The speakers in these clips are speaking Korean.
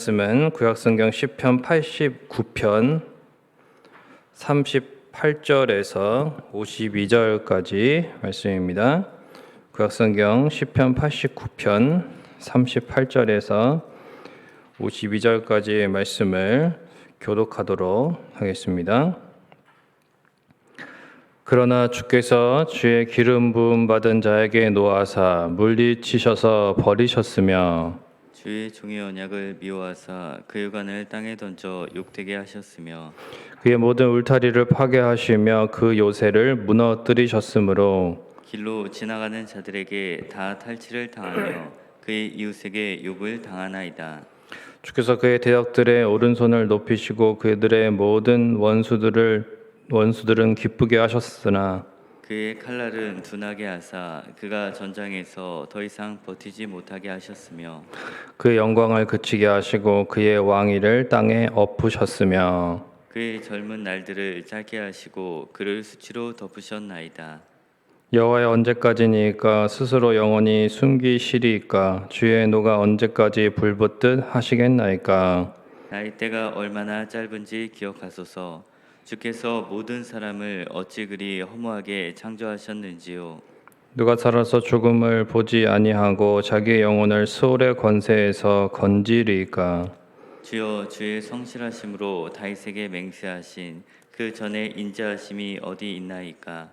말씀은 구약성경 시편 89편 38절에서 52절까지 말씀입니다. 구약성경 시편 89편 38절에서 52절까지의 말씀을 교독하도록 하겠습니다. 그러나 주께서 주의 기름 부음 받은 자에게 노하사 물리치셔서 버리셨으며 주의 종의 언약을 미워하사 그 유관을 땅에 던져 욕되게 하셨으며 그의 모든 울타리를 파괴하시며 그 요새를 무너뜨리셨으므로 길로 지나가는 자들에게 다 탈취를 당하며 그의 이웃에게 욕을 당하나이다. 주께서 그의 대적들의 오른손을 높이시고 그들의 모든 원수들은 기쁘게 하셨으나 그의 칼날은 둔하게 하사 그가 전장에서 더 이상 버티지 못하게 하셨으며 그의 영광을 그치게 하시고 그의 왕위를 땅에 엎으셨으며 그의 젊은 날들을 짧게 하시고 그를 수치로 덮으셨나이다. 여호와의 언제까지니까 스스로 영원히 숨기시리이까 주의 노가 언제까지 불붙듯 하시겠나이까. 나의 때가 얼마나 짧은지 기억하소서. 주께서 모든 사람을 어찌 그리 허무하게 창조하셨는지요. 누가 살아서 죽음을 보지 아니하고 자기의 영혼을 수월의 권세에서 건지리이까. 주여, 주의 성실하심으로 다윗에게 맹세하신 그 전에 인자하심이 어디 있나이까.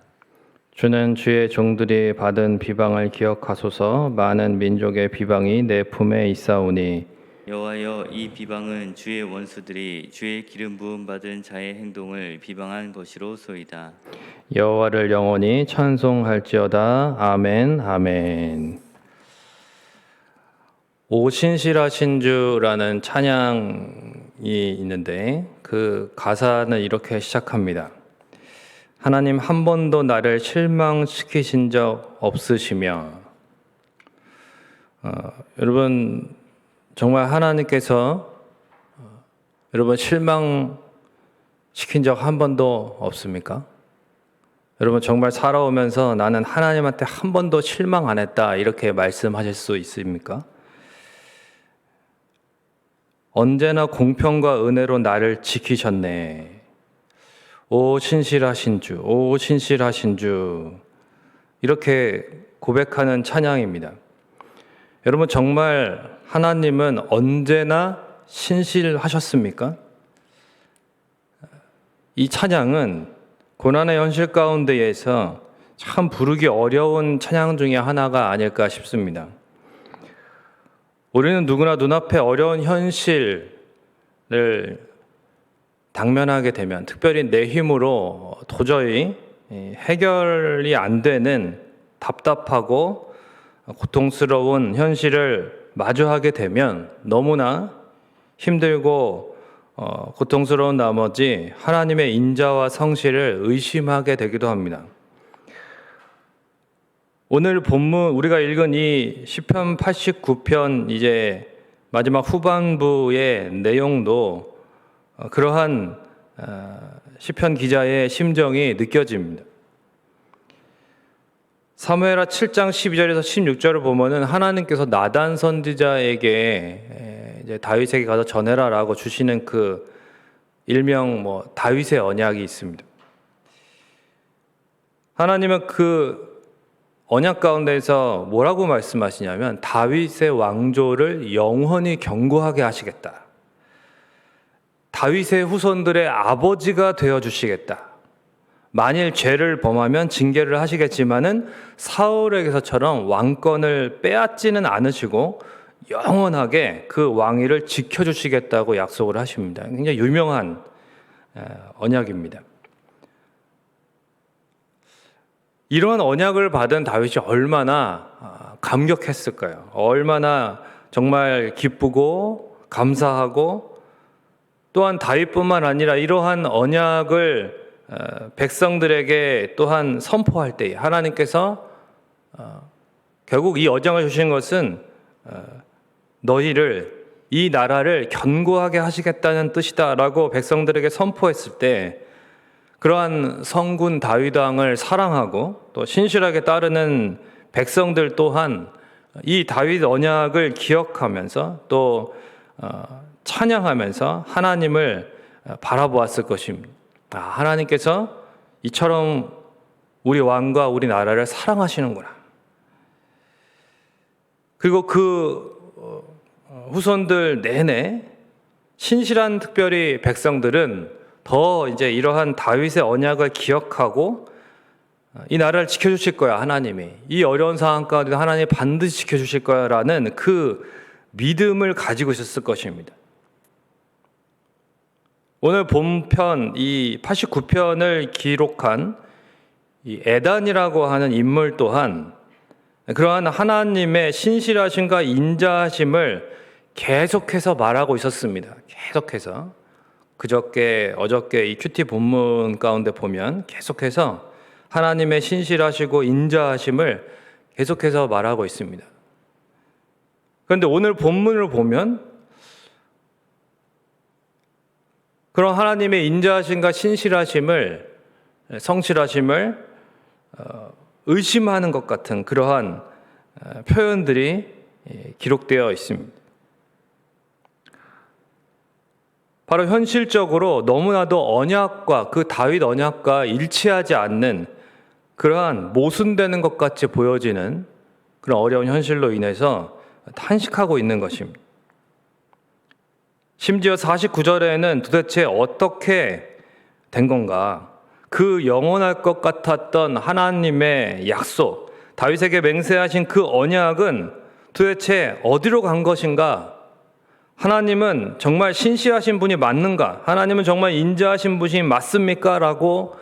주는 주의 종들이 받은 비방을 기억하소서. 많은 민족의 비방이 내 품에 있사오니 여호와여, 이 비방은 주의 원수들이 주의 기름 부음 받은 자의 행동을 비방한 것이로소이다. 여호와를 영원히 찬송할지어다. 아멘 아멘. 오 신실하신 주라는 찬양이 있는데 그 가사는 이렇게 시작합니다. 하나님 한 번도 나를 실망시키신 적 없으시며 여러분 정말 하나님께서 여러분 실망시킨 적 한 번도 없습니까? 여러분 정말 살아오면서 나는 하나님한테 한 번도 실망 안 했다 이렇게 말씀하실 수 있습니까? 언제나 공평과 은혜로 나를 지키셨네. 오 신실하신 주, 오 신실하신 주 이렇게 고백하는 찬양입니다. 여러분 정말 하나님은 언제나 신실하셨습니까? 이 찬양은 고난의 현실 가운데에서 참 부르기 어려운 찬양 중에 하나가 아닐까 싶습니다. 우리는 누구나 눈앞에 어려운 현실을 당면하게 되면 특별히 내 힘으로 도저히 해결이 안 되는 답답하고 고통스러운 현실을 마주하게 되면 너무나 힘들고 고통스러운 나머지 하나님의 인자와 성실을 의심하게 되기도 합니다. 오늘 본문 우리가 읽은 이 시편 89편 이제 마지막 후반부의 내용도 그러한 시편 기자의 심정이 느껴집니다. 사무엘하 7장 12절에서 16절을 보면은 하나님께서 나단 선지자에게 이제 다윗에게 가서 전해라라고 주시는 그 일명 다윗의 언약이 있습니다. 하나님은 그 언약 가운데서 뭐라고 말씀하시냐면 다윗의 왕조를 영원히 견고하게 하시겠다. 다윗의 후손들의 아버지가 되어 주시겠다. 만일 죄를 범하면 징계를 하시겠지만은 사울에게서처럼 왕권을 빼앗지는 않으시고 영원하게 그 왕위를 지켜주시겠다고 약속을 하십니다. 굉장히 유명한 언약입니다. 이러한 언약을 받은 다윗이 얼마나 감격했을까요? 얼마나 정말 기쁘고 감사하고 또한 다윗뿐만 아니라 이러한 언약을 백성들에게 또한 선포할 때 하나님께서 결국 이 언약을 주신 것은 너희를 이 나라를 견고하게 하시겠다는 뜻이다라고 백성들에게 선포했을 때 그러한 성군 다윗 왕을 사랑하고 또 신실하게 따르는 백성들 또한 이 다윗 언약을 기억하면서 또 찬양하면서 하나님을 바라보았을 것입니다. 하나님께서 이처럼 우리 왕과 우리 나라를 사랑하시는구나. 그리고 그 후손들 내내 신실한 특별히 백성들은 더 이제 이러한 다윗의 언약을 기억하고 이 나라를 지켜주실 거야, 하나님이. 이 어려운 상황 가운데 하나님이 반드시 지켜주실 거야라는 그 믿음을 가지고 있었을 것입니다. 오늘 본편 이 89편을 기록한 이 에단이라고 하는 인물 또한 그러한 하나님의 신실하심과 인자하심을 계속해서 말하고 있었습니다. 계속해서. 어저께 이 큐티 본문 가운데 보면 계속해서 하나님의 신실하시고 인자하심을 계속해서 말하고 있습니다. 그런데 오늘 본문을 보면 그런 하나님의 인자하심과 신실하심을, 성실하심을 의심하는 것 같은 그러한 표현들이 기록되어 있습니다. 바로 현실적으로 너무나도 언약과 그 다윗 언약과 일치하지 않는 그러한 모순되는 것 같이 보여지는 그런 어려운 현실로 인해서 탄식하고 있는 것입니다. 심지어 49절에는 도대체 어떻게 된 건가? 그 영원할 것 같았던 하나님의 약속, 다윗에게 맹세하신 그 언약은 도대체 어디로 간 것인가? 하나님은 정말 신실하신 분이 맞는가? 하나님은 정말 인자하신 분이 맞습니까? 라고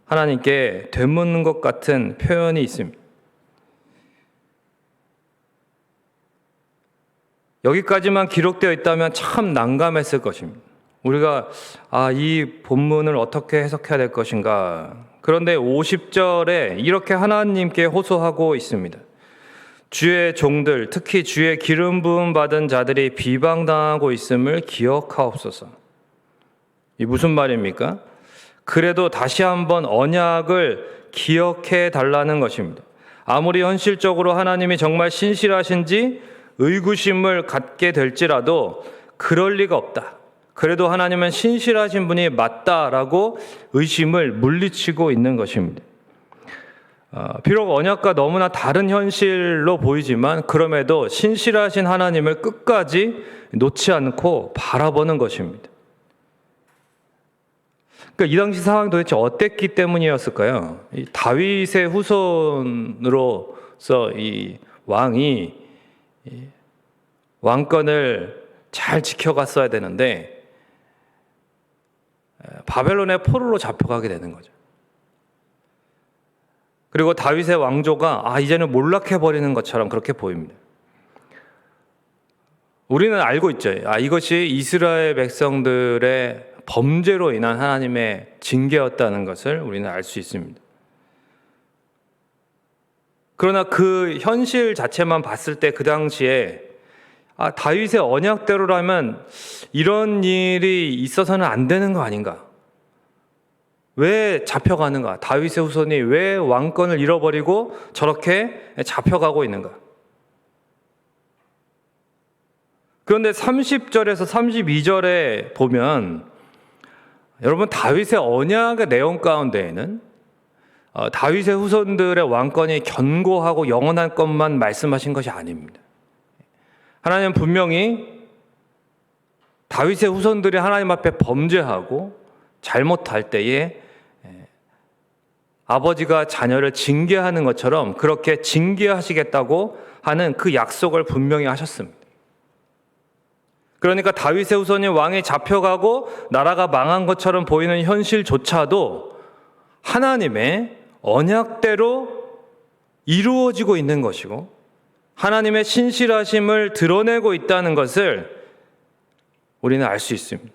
하나님께 되묻는 것 같은 표현이 있습니다. 여기까지만 기록되어 있다면 참 난감했을 것입니다. 우리가 이 본문을 어떻게 해석해야 될 것인가? 그런데 50절에 이렇게 하나님께 호소하고 있습니다. 주의 종들, 특히 주의 기름 부음 받은 자들이 비방당하고 있음을 기억하옵소서. 이 무슨 말입니까? 그래도 다시 한번 언약을 기억해 달라는 것입니다. 아무리 현실적으로 하나님이 정말 신실하신지 의구심을 갖게 될지라도 그럴 리가 없다. 그래도 하나님은 신실하신 분이 맞다라고 의심을 물리치고 있는 것입니다. 비록 언약과 너무나 다른 현실로 보이지만 그럼에도 신실하신 하나님을 끝까지 놓지 않고 바라보는 것입니다. 그러니까 이 당시 상황이 도대체 어땠기 때문이었을까요? 이 다윗의 후손으로서 이 왕이 왕권을 잘 지켜갔어야 되는데 바벨론의 포로로 잡혀가게 되는 거죠. 그리고 다윗의 왕조가 이제는 몰락해버리는 것처럼 그렇게 보입니다. 우리는 알고 있죠. 이것이 이스라엘 백성들의 범죄로 인한 하나님의 징계였다는 것을 우리는 알 수 있습니다. 그러나 그 현실 자체만 봤을 때 그 당시에 다윗의 언약대로라면 이런 일이 있어서는 안 되는 거 아닌가? 왜 잡혀가는가? 다윗의 후손이 왜 왕권을 잃어버리고 저렇게 잡혀가고 있는가? 그런데 30절에서 32절에 보면 여러분 다윗의 언약의 내용 가운데에는 다윗의 후손들의 왕권이 견고하고 영원한 것만 말씀하신 것이 아닙니다. 하나님은 분명히 다윗의 후손들이 하나님 앞에 범죄하고 잘못할 때에 아버지가 자녀를 징계하는 것처럼 그렇게 징계하시겠다고 하는 그 약속을 분명히 하셨습니다. 그러니까 다윗의 후손이 왕이 잡혀가고 나라가 망한 것처럼 보이는 현실조차도 하나님의 언약대로 이루어지고 있는 것이고 하나님의 신실하심을 드러내고 있다는 것을 우리는 알 수 있습니다.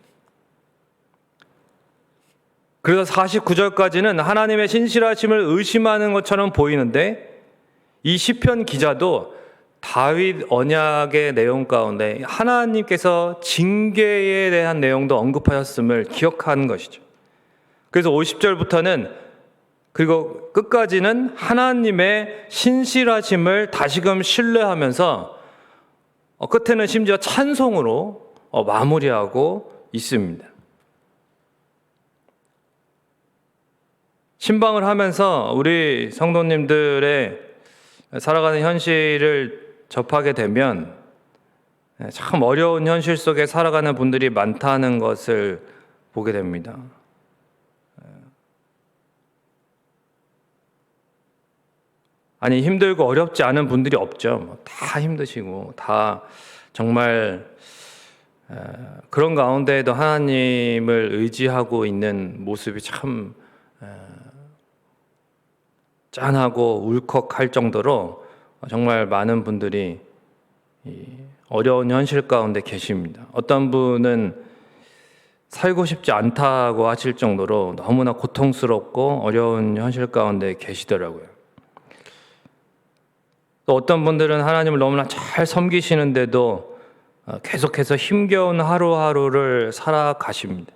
그래서 49절까지는 하나님의 신실하심을 의심하는 것처럼 보이는데 이 시편 기자도 다윗 언약의 내용 가운데 하나님께서 징계에 대한 내용도 언급하셨음을 기억하는 것이죠. 그래서 50절부터는 그리고 끝까지는 하나님의 신실하심을 다시금 신뢰하면서 끝에는 심지어 찬송으로 마무리하고 있습니다. 신방을 하면서 우리 성도님들의 살아가는 현실을 접하게 되면 참 어려운 현실 속에 살아가는 분들이 많다는 것을 보게 됩니다. 아니, 힘들고 어렵지 않은 분들이 없죠. 다 힘드시고 다 정말 그런 가운데에도 하나님을 의지하고 있는 모습이 참 짠하고 울컥할 정도로 정말 많은 분들이 어려운 현실 가운데 계십니다. 어떤 분은 살고 싶지 않다고 하실 정도로 너무나 고통스럽고 어려운 현실 가운데 계시더라고요. 또 어떤 분들은 하나님을 너무나 잘 섬기시는데도 계속해서 힘겨운 하루하루를 살아가십니다.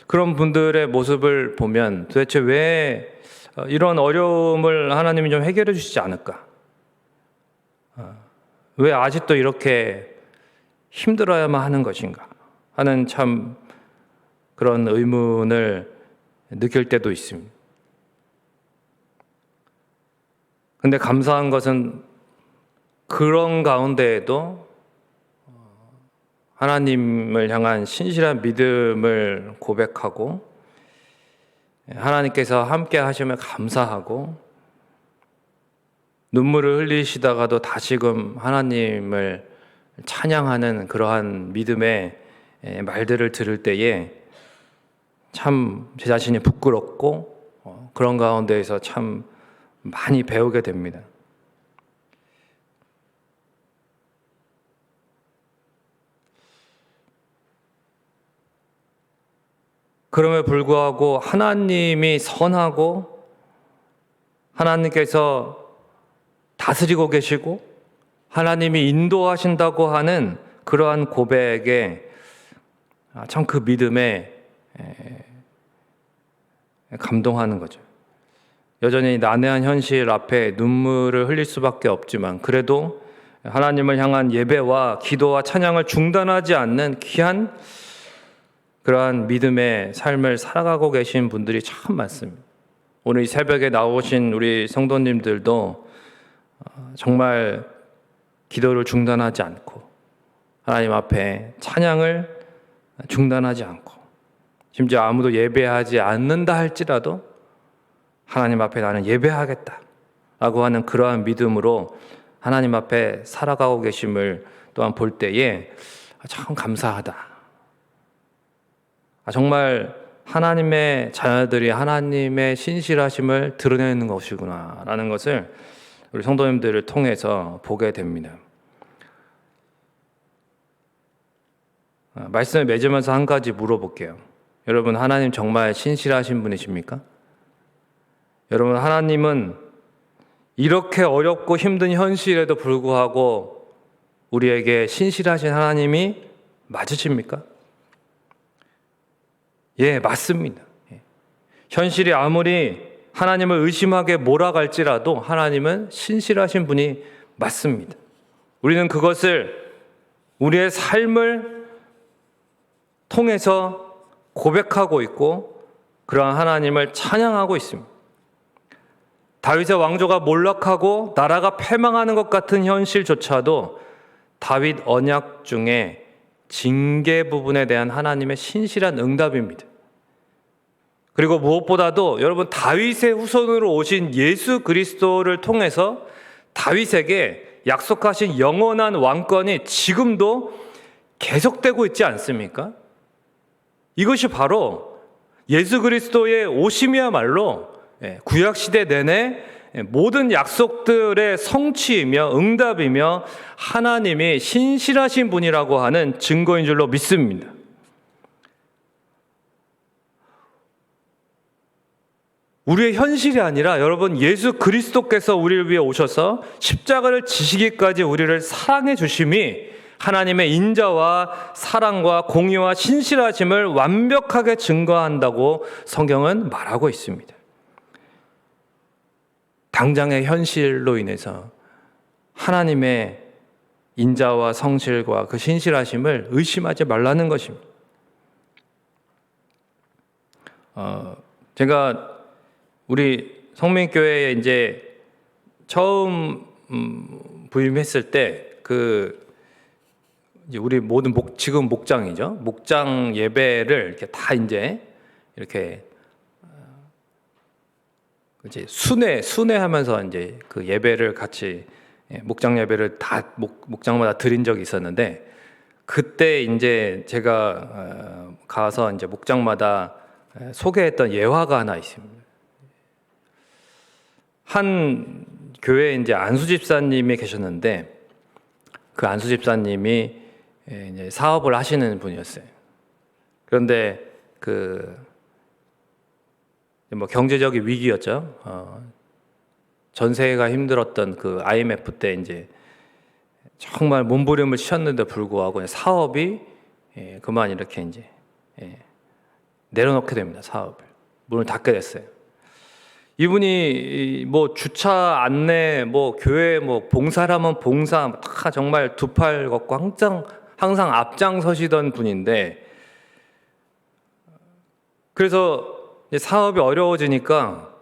그런 분들의 모습을 보면 도대체 왜 이런 어려움을 하나님이 좀 해결해 주시지 않을까? 왜 아직도 이렇게 힘들어야만 하는 것인가? 하는 참 그런 의문을 느낄 때도 있습니다. 근데 감사한 것은 그런 가운데에도 하나님을 향한 신실한 믿음을 고백하고 하나님께서 함께 하심을 감사하고 눈물을 흘리시다가도 다시금 하나님을 찬양하는 그러한 믿음의 말들을 들을 때에 참 제 자신이 부끄럽고 그런 가운데에서 참 많이 배우게 됩니다. 그럼에 불구하고 하나님이 선하고 하나님께서 다스리고 계시고 하나님이 인도하신다고 하는 그러한 고백에 참 그 믿음에 감동하는 거죠. 여전히 난해한 현실 앞에 눈물을 흘릴 수밖에 없지만 그래도 하나님을 향한 예배와 기도와 찬양을 중단하지 않는 귀한 그러한 믿음의 삶을 살아가고 계신 분들이 참 많습니다. 오늘 이 새벽에 나오신 우리 성도님들도 정말 기도를 중단하지 않고 하나님 앞에 찬양을 중단하지 않고 심지어 아무도 예배하지 않는다 할지라도 하나님 앞에 나는 예배하겠다 라고 하는 그러한 믿음으로 하나님 앞에 살아가고 계심을 또한 볼 때에 참 감사하다. 정말 하나님의 자녀들이 하나님의 신실하심을 드러내는 것이구나 라는 것을 우리 성도님들을 통해서 보게 됩니다. 말씀을 맺으면서 한 가지 물어볼게요. 여러분, 하나님 정말 신실하신 분이십니까? 여러분, 하나님은 이렇게 어렵고 힘든 현실에도 불구하고 우리에게 신실하신 하나님이 맞으십니까? 예, 맞습니다. 현실이 아무리 하나님을 의심하게 몰아갈지라도 하나님은 신실하신 분이 맞습니다. 우리는 그것을 우리의 삶을 통해서 고백하고 있고 그러한 하나님을 찬양하고 있습니다. 다윗의 왕조가 몰락하고 나라가 패망하는 것 같은 현실조차도 다윗 언약 중에 징계 부분에 대한 하나님의 신실한 응답입니다. 그리고 무엇보다도 여러분, 다윗의 후손으로 오신 예수 그리스도를 통해서 다윗에게 약속하신 영원한 왕권이 지금도 계속되고 있지 않습니까? 이것이 바로 예수 그리스도의 오심이야말로 구약시대 내내 모든 약속들의 성취이며 응답이며 하나님이 신실하신 분이라고 하는 증거인 줄로 믿습니다. 우리의 현실이 아니라 여러분, 예수 그리스도께서 우리를 위해 오셔서 십자가를 지시기까지 우리를 사랑해 주심이 하나님의 인자와 사랑과 공의와 신실하심을 완벽하게 증거한다고 성경은 말하고 있습니다. 당장의 현실로 인해서 하나님의 인자와 성실과 그 신실하심을 의심하지 말라는 것입니다. 제가 우리 성민교회에 이제 처음 부임했을 때 이제 우리 모든 지금 목장이죠. 목장 예배를 이렇게 다 이제 이렇게 이제 순회하면서 이제 그 예배를 같이 목장 예배를 다 목장마다 드린 적이 있었는데, 그때 이제 제가 가서 이제 목장마다 소개했던 예화가 하나 있습니다. 한 교회에 이제 안수 집사님이 계셨는데, 그 안수 집사님이 이제 사업을 하시는 분이었어요. 그런데 뭐 경제적인 위기였죠. 전세가 힘들었던 그 IMF 때 이제 정말 몸부림을 치셨는데 불구하고 사업이 그만 이렇게 이제 내려놓게 됩니다. 사업을 문을 닫게 됐어요. 이분이 뭐 주차 안내, 뭐 교회 뭐 봉사라면 봉사 다 정말 두 팔 걷고 항상 앞장서시던 분인데, 그래서 이제 사업이 어려워지니까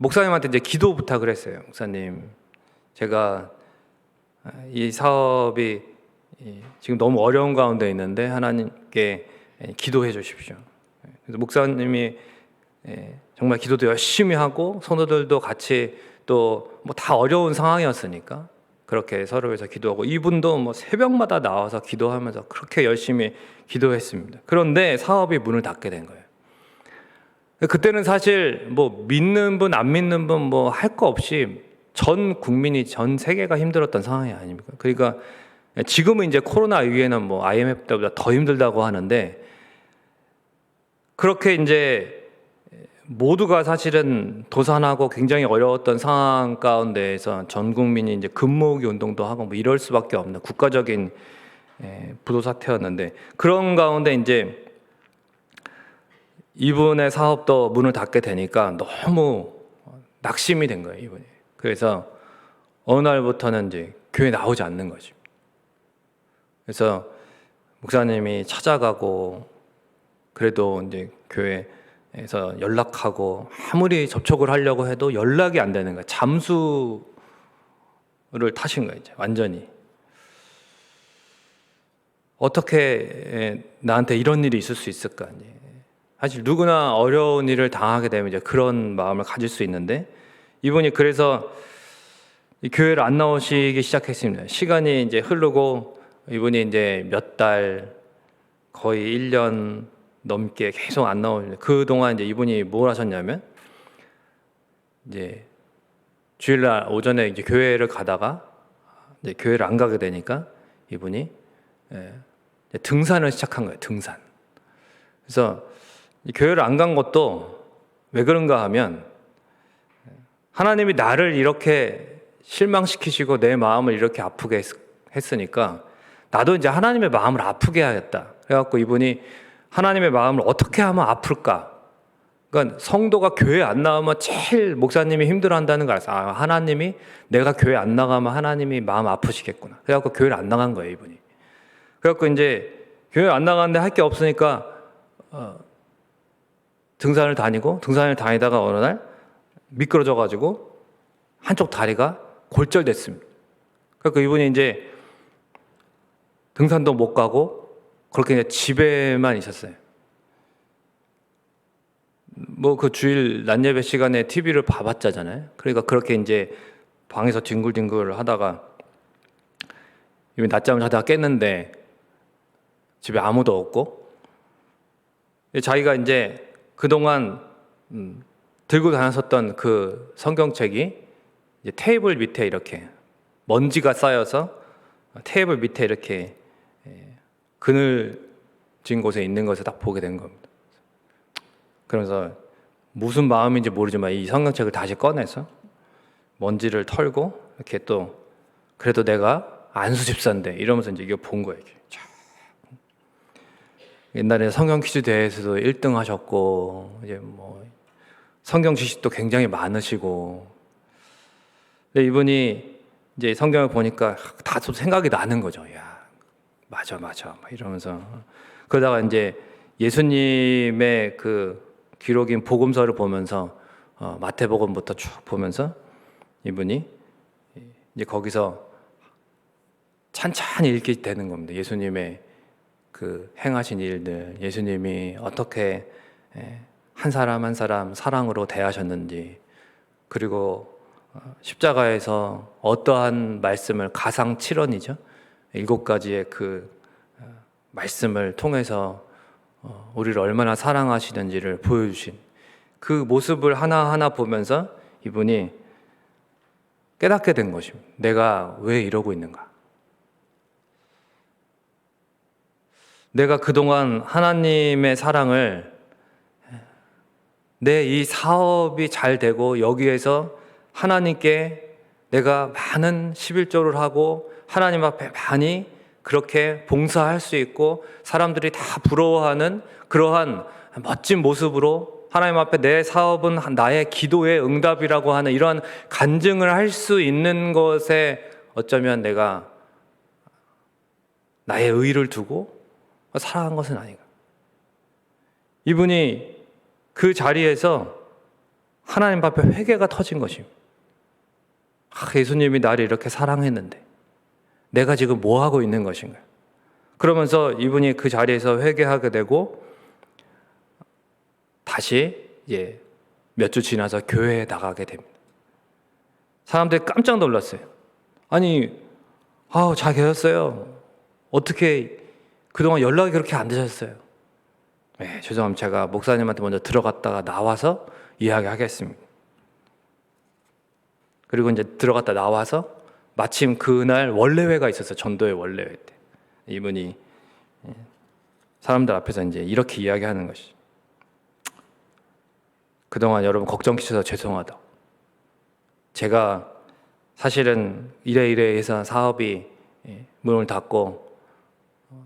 목사님한테 이제 기도 부탁을 했어요. 목사님, 제가 이 사업이 지금 너무 어려운 가운데 있는데 하나님께 기도해 주십시오. 그래서 목사님이 정말 기도도 열심히 하고 성도들도 같이 또 뭐 다 어려운 상황이었으니까 그렇게 서로 위해서 기도하고, 이분도 뭐 새벽마다 나와서 기도하면서 그렇게 열심히 기도했습니다. 그런데 사업이 문을 닫게 된 거예요. 그때는 사실 뭐 믿는 분 안 믿는 분 뭐 할 거 없이 전 국민이 전 세계가 힘들었던 상황이 아닙니까? 그러니까 지금은 이제 코로나 위기에는 뭐 IMF 때보다 더 힘들다고 하는데, 그렇게 이제 모두가 사실은 도산하고 굉장히 어려웠던 상황 가운데에서 전 국민이 이제 금모으기 운동도 하고 뭐 이럴 수밖에 없는 국가적인 부도 사태였는데, 그런 가운데 이제 이분의 사업도 문을 닫게 되니까 너무 낙심이 된 거예요, 이분이. 그래서 어느 날부터는 이제 교회 나오지 않는 거죠. 그래서 목사님이 찾아가고, 그래도 이제 교회에서 연락하고 아무리 접촉을 하려고 해도 연락이 안 되는 거예요. 잠수를 타신 거예요, 이제 완전히. 어떻게 나한테 이런 일이 있을 수 있을까? 사실 누구나 어려운 일을 당하게 되면 이제 그런 마음을 가질 수 있는데, 이분이 그래서 교회를 안 나오시기 시작했습니다. 시간이 이제 흐르고 이분이 이제 몇 달, 거의 1년 넘게 계속 안 나오는데, 그동안 이제 이분이 뭘 하셨냐면, 이제 주일날 오전에 이제 교회를 가다가 이제 교회를 안 가게 되니까 이분이 등산을 시작한 거예요. 등산. 그래서 교회를 안 간 것도 왜 그런가 하면, 하나님이 나를 이렇게 실망시키시고 내 마음을 이렇게 아프게 했으니까 나도 이제 하나님의 마음을 아프게 해야겠다. 그래갖고 이분이 하나님의 마음을 어떻게 하면 아플까? 그러니까 성도가 교회 안 나가면 제일 목사님이 힘들어한다는 걸 알았어요. 하나님이 내가 교회 안 나가면 하나님이 마음 아프시겠구나. 그래갖고 교회를 안 나간 거예요, 이분이. 그래갖고 이제 교회 안 나가는데 할 게 없으니까 등산을 다니다가 어느 날 미끄러져가지고 한쪽 다리가 골절됐습니다. 그러니까 이분이 이제 등산도 못 가고 그렇게 그냥 집에만 있었어요. 뭐 그 주일 낮 예배 시간에 TV를 봐봤자잖아요. 그러니까 그렇게 이제 방에서 뒹굴뒹굴 하다가 이분이 낮잠을 자다가 깼는데 집에 아무도 없고, 자기가 이제 그동안 들고 다녔었던 그 성경책이 이제 테이블 밑에 이렇게 먼지가 쌓여서 테이블 밑에 이렇게 그늘진 곳에 있는 것을 딱 보게 된 겁니다. 그러면서 무슨 마음인지 모르지만 이 성경책을 다시 꺼내서 먼지를 털고 이렇게 또 그래도 내가 안수 집사인데 이러면서 이제 이거 본 거예요. 이렇게. 옛날에 성경 퀴즈 대회에서도 1등 하셨고, 이제 뭐 성경 지식도 굉장히 많으시고, 근데 이분이 이제 성경을 보니까 다 또 생각이 나는 거죠. 야, 맞아, 막 이러면서. 그러다가 이제 예수님의 그 기록인 복음서를 보면서 마태복음부터 쭉 보면서 이분이 이제 거기서 찬찬히 읽게 되는 겁니다. 예수님의 그 행하신 일들, 예수님이 어떻게 한 사람 한 사람 사랑으로 대하셨는지, 그리고 십자가에서 어떠한 말씀을 가상칠언이죠. 7가지의 그 말씀을 통해서 우리를 얼마나 사랑하시는지를 보여주신 그 모습을 하나하나 보면서 이분이 깨닫게 된 것입니다. 내가 왜 이러고 있는가? 내가 그동안 하나님의 사랑을 내 이 사업이 잘 되고 여기에서 하나님께 내가 많은 11조를 하고 하나님 앞에 많이 그렇게 봉사할 수 있고 사람들이 다 부러워하는 그러한 멋진 모습으로 하나님 앞에 내 사업은 나의 기도의 응답이라고 하는 이러한 간증을 할 수 있는 것에 어쩌면 내가 나의 의의를 두고 살아간 것은 아닌가. 이분이 그 자리에서 하나님 앞에 회개가 터진 것입니다. 예수님이 나를 이렇게 사랑했는데 내가 지금 뭐 하고 있는 것인가. 그러면서 이분이 그 자리에서 회개하게 되고 다시 이제 몇 주 지나서 교회에 나가게 됩니다. 사람들이 깜짝 놀랐어요. 아니, 잘 계셨어요. 어떻게 그동안 연락이 그렇게 안 되셨어요? 네, 죄송합니다. 제가 목사님한테 먼저 들어갔다가 나와서 이야기하겠습니다. 그리고 이제 들어갔다 나와서 마침 그날 원래회가 있었어요. 전도의 원래회 때. 이분이 사람들 앞에서 이제 이렇게 이야기하는 것이죠. 그동안 여러분 걱정 끼쳐서 죄송하다. 제가 사실은 이래 해서 사업이 문을 닫고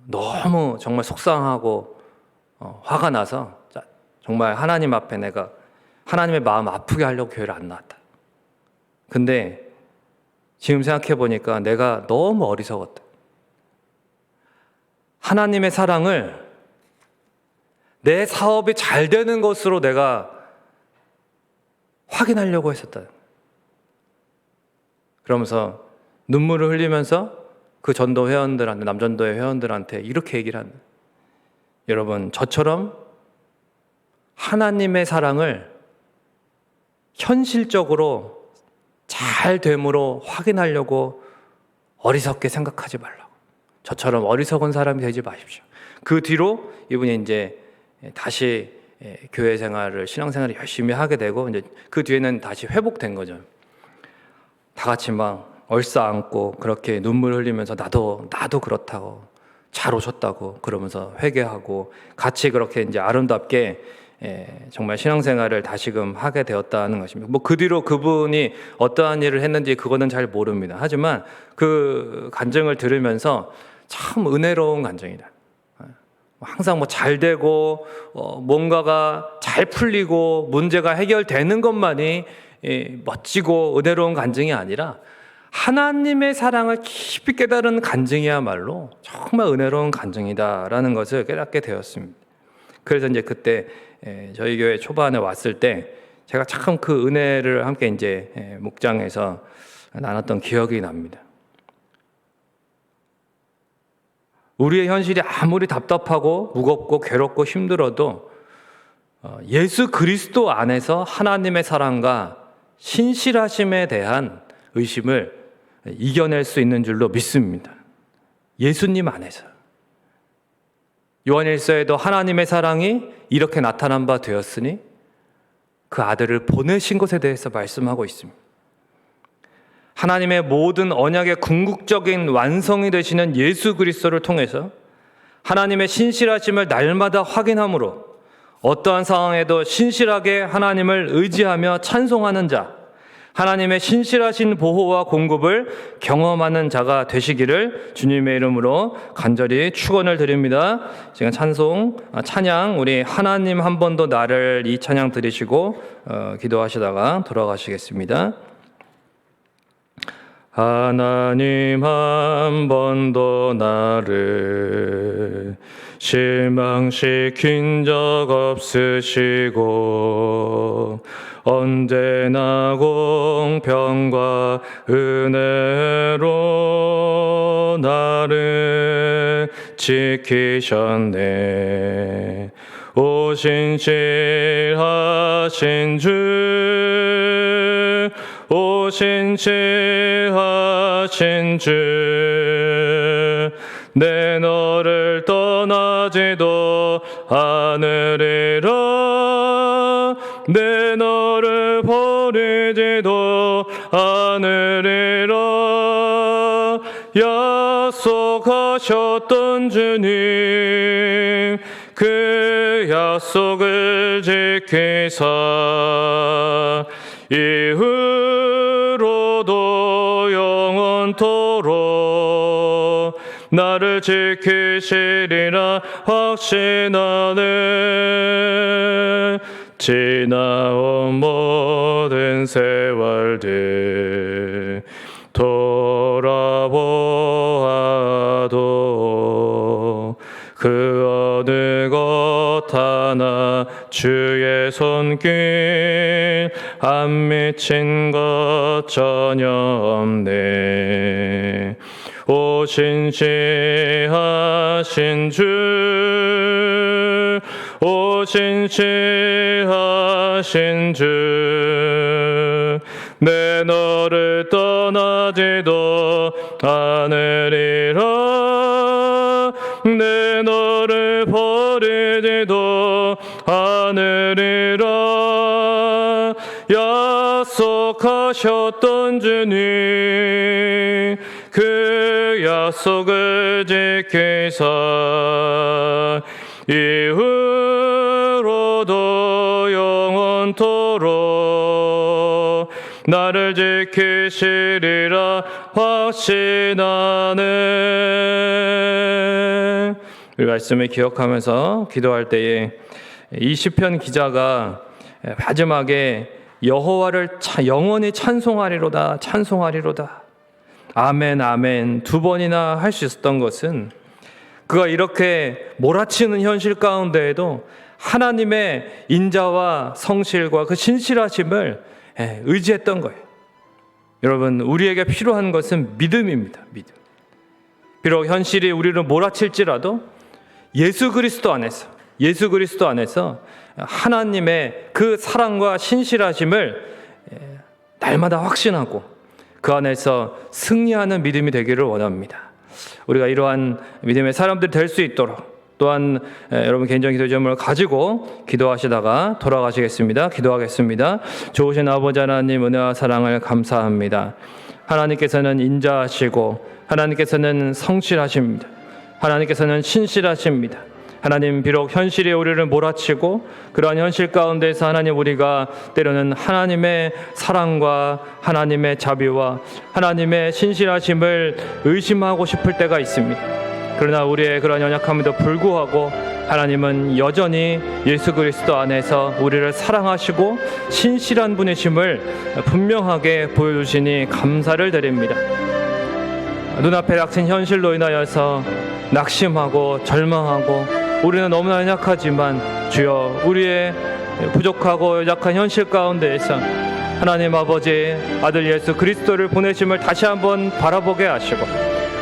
너무 정말 속상하고 화가 나서 정말 하나님 앞에 내가 하나님의 마음 아프게 하려고 교회를 안 나왔다. 근데 지금 생각해 보니까 내가 너무 어리석었다. 하나님의 사랑을 내 사업이 잘 되는 것으로 내가 확인하려고 했었다. 그러면서 눈물을 흘리면서 그 전도 회원들한테, 남전도의 회원들한테 이렇게 얘기를 합니다. 여러분, 저처럼 하나님의 사랑을 현실적으로 잘 됨으로 확인하려고 어리석게 생각하지 말라고. 저처럼 어리석은 사람이 되지 마십시오. 그 뒤로 이분이 이제 다시 교회 생활을, 신앙생활을 열심히 하게 되고, 이제 그 뒤에는 다시 회복된 거죠. 다 같이 막 얼싸안고 그렇게 눈물 흘리면서 나도 그렇다고, 잘 오셨다고 그러면서 회개하고 같이 그렇게 이제 아름답게 정말 신앙생활을 다시금 하게 되었다는 것입니다. 뭐 그 뒤로 그분이 어떠한 일을 했는지 그거는 잘 모릅니다. 하지만 그 간증을 들으면서 참 은혜로운 간증이다. 항상 뭐 잘 되고 뭔가가 잘 풀리고 문제가 해결되는 것만이 멋지고 은혜로운 간증이 아니라 하나님의 사랑을 깊이 깨달은 간증이야말로 정말 은혜로운 간증이다라는 것을 깨닫게 되었습니다. 그래서 이제 그때 저희 교회 초반에 왔을 때 제가 참 그 은혜를 함께 이제 목장에서 나눴던 기억이 납니다. 우리의 현실이 아무리 답답하고 무겁고 괴롭고 힘들어도 예수 그리스도 안에서 하나님의 사랑과 신실하심에 대한 의심을 이겨낼 수 있는 줄로 믿습니다. 예수님 안에서. 요한일서에도 하나님의 사랑이 이렇게 나타난 바 되었으니 그 아들을 보내신 것에 대해서 말씀하고 있습니다. 하나님의 모든 언약의 궁극적인 완성이 되시는 예수 그리스도를 통해서 하나님의 신실하심을 날마다 확인함으로 어떠한 상황에도 신실하게 하나님을 의지하며 찬송하는 자, 하나님의 신실하신 보호와 공급을 경험하는 자가 되시기를 주님의 이름으로 간절히 축원을 드립니다. 지금 찬양 우리 하나님 한 번 더 나를 이 찬양 들으시고 기도하시다가 돌아가시겠습니다. 하나님 한 번도 나를 실망시킨 적 없으시고 언제나 공평과 은혜로 나를 지키셨네. 오 신실하신 주, 오 신실하신 주, 내 너를 떠나지도 않으리라. 내 너를 버리지도 않으리라. 약속하셨던 주님, 그 약속을 지키사 이후로도 영원토록 나를 지키시리라 확신하네. 지나온 모든 세월들 돌아보아도 그 어느 것 하나 주의 손길 안 미친 것 전혀 없네. 오 신실하신 주, 오 신실하신 주, 내 너를 떠나지도 않으리라. 내 너를 버리지도 않으리라. 약속하셨던 주님, 그 약속을 지키사 이후로도 영원토록 나를 지키시리라 확신하네. 이 말씀을 기억하면서 기도할 때에 이 시편 기자가 마지막에 여호와를 영원히 찬송하리로다, 찬송하리로다, 아멘 아멘 두 번이나 할 수 있었던 것은 그가 이렇게 몰아치는 현실 가운데에도 하나님의 인자와 성실과 그 신실하심을 의지했던 거예요. 여러분, 우리에게 필요한 것은 믿음입니다. 믿음. 비록 현실이 우리를 몰아칠지라도 예수 그리스도 안에서 하나님의 그 사랑과 신실하심을 날마다 확신하고 그 안에서 승리하는 믿음이 되기를 원합니다. 우리가 이러한 믿음의 사람들이 될 수 있도록 또한 여러분 개인적인 기도 제목을 가지고 기도하시다가 돌아가시겠습니다. 기도하겠습니다. 좋으신 아버지 하나님, 은혜와 사랑을 감사합니다. 하나님께서는 인자하시고 하나님께서는 성실하십니다. 하나님께서는 신실하십니다. 하나님, 비록 현실이 우리를 몰아치고 그러한 현실 가운데서 하나님, 우리가 때로는 하나님의 사랑과 하나님의 자비와 하나님의 신실하심을 의심하고 싶을 때가 있습니다. 그러나 우리의 그런 연약함에도 불구하고 하나님은 여전히 예수 그리스도 안에서 우리를 사랑하시고 신실한 분이심을 분명하게 보여주시니 감사를 드립니다. 눈앞에 닥친 현실로 인하여서 낙심하고 절망하고 우리는 너무나 연약하지만 주여, 우리의 부족하고 약한 현실 가운데에서 하나님 아버지 아들 예수 그리스도를 보내심을 다시 한번 바라보게 하시고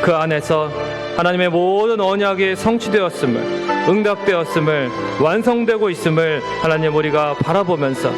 그 안에서 하나님의 모든 언약이 성취되었음을, 응답되었음을, 완성되고 있음을 하나님 우리가 바라보면서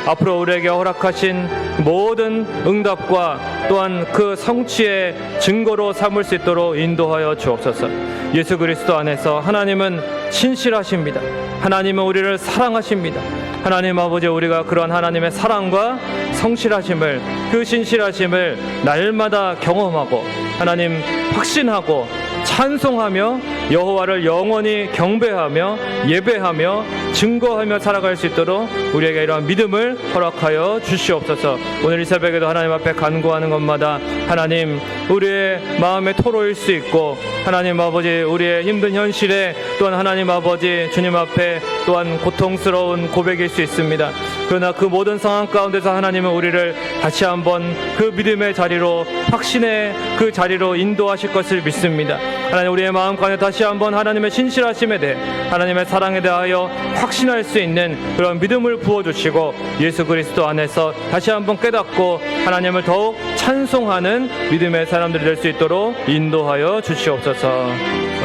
앞으로 우리에게 허락하신 모든 응답과 또한 그 성취의 증거로 삼을 수 있도록 인도하여 주옵소서. 예수 그리스도 안에서 하나님은 신실하십니다. 하나님은 우리를 사랑하십니다. 하나님 아버지, 우리가 그러한 하나님의 사랑과 성실하심을, 그 신실하심을 날마다 경험하고 하나님 확신하고 찬송하며 여호와를 영원히 경배하며 예배하며 증거하며 살아갈 수 있도록 우리에게 이러한 믿음을 허락하여 주시옵소서. 오늘 이 새벽에도 하나님 앞에 간구하는 것마다 하나님, 우리의 마음의 토로일 수 있고 하나님 아버지, 우리의 힘든 현실에 또한 하나님 아버지 주님 앞에 또한 고통스러운 고백일 수 있습니다. 그러나 그 모든 상황 가운데서 하나님은 우리를 다시 한번 그 믿음의 자리로, 확신의 그 자리로 인도하실 것을 믿습니다. 하나님, 우리의 마음 가운데 다시 한번 하나님의 신실하심에 대해, 하나님의 사랑에 대하여 확신할 수 있는 그런 믿음을 부어주시고 예수 그리스도 안에서 다시 한번 깨닫고 하나님을 더욱 찬송하는 믿음의 사람들이 될 수 있도록 인도하여 주시옵소서.